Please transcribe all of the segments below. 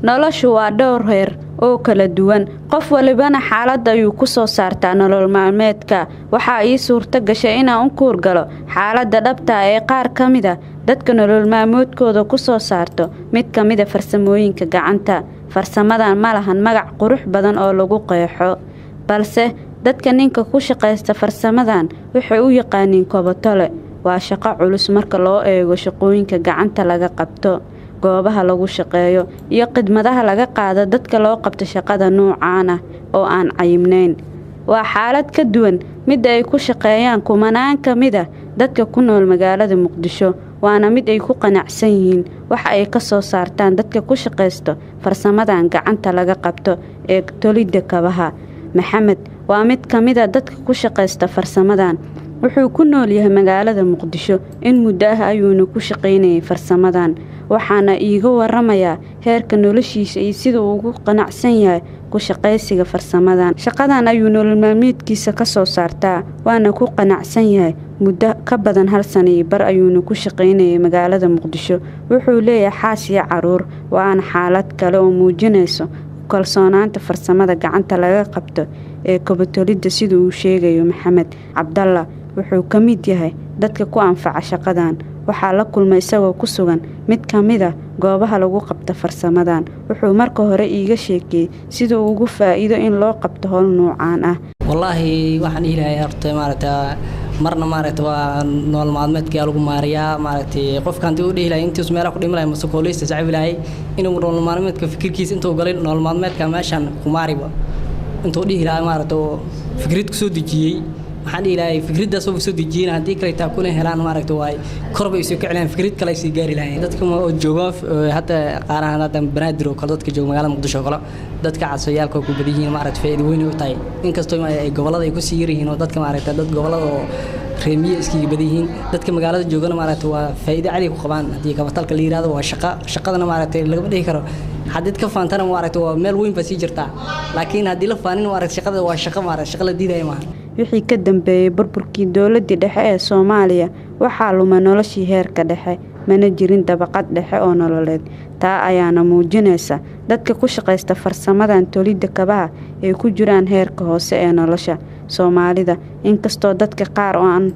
noloshu waa dhowr heer oo kala duwan qof walibana xaalad ayuu ku soo saartaa nolol maalmeedka waxa ay suurta gashay inaan u kuur galo xaaladda dhabta ah ee qaar ka mid ah dadka nolol maalmeedkooda ku soo saarto mid ka mid ah farsamooyinka gacanta farsamadan ma lahan magac qurux badan oo lagu qeexo balse dadka ninka ku shaqeysta farsamadan waxay u yaqaaniin kobatole waa shaqo culus marka loo eego shaqooyinka gacanta laga qabto goobaha lagu shaqeeyo iyo khidmadaha laga qaado dadka loo qabto shaqada noocaan ah oo aan cayimnayn waa xaalad ka duwan mid ay ku shaqeeyaan kumanaan ka mid ah dadka ku nool magaalada Muqdisho waana mid ay ku qanacsan yihiin waxa ay ka soo saartaan dadka ku shaqeysto farsamadan gacanta laga qabto ee tolidda kabaha Maxamed waa mid ka mid ah dadka ku shaqeysta farsamadan wuxuu ku nool yahay magaalada Muqdisho in muddo ah ayuuna ku shaqeynayay farsamadan waxaana iiga waramayaa heerka noloshiisa iyo sida uu ugu qanacsan yahay ku shaqeysiga farsamadan shaqadan ayuu nolol maalmeedkiisa ka soo saartaa waana ku qanacsan yahay muddo ka badan 1 sano iyo bar ayuuna ku shaqeynayay magaalada Muqdisho wuxuu leeyahay xaas iyo caruur waana xaalad kale oo muujinayso kalsoonaanta farsamada gacanta laga qabto ee kobatolida sida uu sheegayo Maxamed Cabdalla wuxuu ka mid yahay dadka ku anfaca shaqadan waxaa la kulmay isagoo ku sugan mid ka mid ah goobaha lagu qabto farsamadan wuxuu marka hore iiga sheekay sida uu ugu faa'iido in loo qabto hawl noocaan ah wallahi waxaan ilaahay horta marna waa nool maalmeedka lagu maariyaa qofkan uu dhiilay intii meel ku dhimay mas'uuliyadda saciibilay inuu nool maalmeedka fikirkiisa intuu galay nool maalmeedka meeshan ku maariba intuu dhiilay fikrad ku soo dejiyay waxaan ilaahay fikradaas oo soo dejiyay hadii kale taa kuna helaan way korba isoo kiclaan fikrad kale si gaari lahayn dadka ma joogo hada qaaraan hada banaadir oo kala dadka jooga magaalada Muqdisho kala dadka casayaalka ku badiyeen faa'iido weyn u tahay inkastoo ay gobolada ay ku sii yirihiin oo dadka dad gobolada oo reemiye iskiga badiyeen dadka magaalada joogana waa faa'iido cali ku qabaan hadii kabatalka la yiraahdo waa shaqadana laga dhihi karo hadid ka faantana waa meel weyn ba sii jirtaa laakiin hadii la faanin shaqada waa shaqo la diiday ma wixii ka dambeeyay burburkii dawladda dhexe ee Soomaaliya waxa luma noloshii heerka dhexe mana jirin dabaqad dhexe oo nololeed taa ayaana muujinaysa dadka ku shaqeysta farsamadan tolidda kabaha ee ku jiraan heerka hoose ee nolosha Soomaalida inkastoo dadka qaar oo aan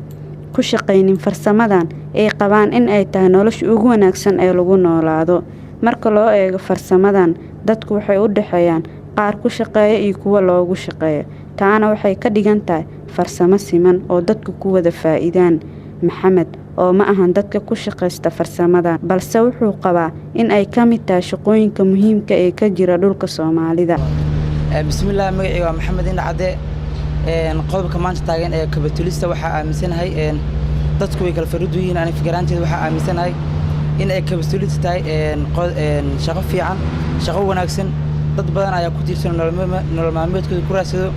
ku shaqeynin farsamadan ay qabaan in ay tahay nolosha ugu wanaagsan ee lagu noolaado marka loo eego farsamadan dadku waxay u dhaxayaan qaar ku shaqeeya iyo kuwa loogu shaqeeyo taana waxay ka dhigan tahay farsamo siman oo dadku ku wada faa'iidaan Maxamed oo ma ahan dadka ku shaqeysta farsamadan balse wuxuu qabaa in ay ka mid tahay shaqooyinka muhiimka ee ka jira dhulka Soomaalida bismillaah magacayga waa Maxamed Indhacade qodobka maanta taagan ee kabatulista waxa aaminsanahay dadku way kala faruudiyeen aan fikiraanteeda waxa aaminsanahay in ay kabatulista tahay shaqo fiican shaqo wanaagsan dad badan ayaa ku tiirsan nolol maalmeedkooda ku raadsado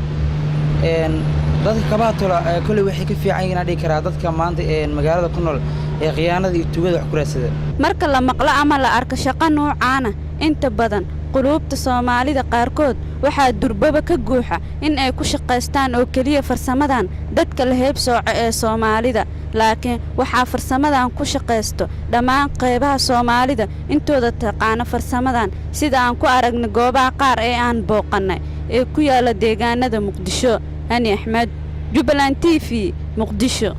dadka kabaha tola kulli waxay ka fiican yihiin dhigi karaa dadka maanta magaalada ku nool ee khiyaanada iyo tugada wax ku raadsada marka la maqlo ama la arko shaqo noocaan ah inta badan qulubta Soomaalida qaarkood waxa durbaba ka guuxa in ay ku shaqeystaan oo kaliya farsamadan dadka la heebsooco ee Soomaalida laakiin waxa farsamadan ku shaqeysto dhamaan qaybaha Soomaalida intooda taqaan farsamadan sida aan ku aragna goobaha qaar ee aan booqanay ee ku yaala deegaanada Muqdisho Hani Ahmed Jubaland TV Muqdisho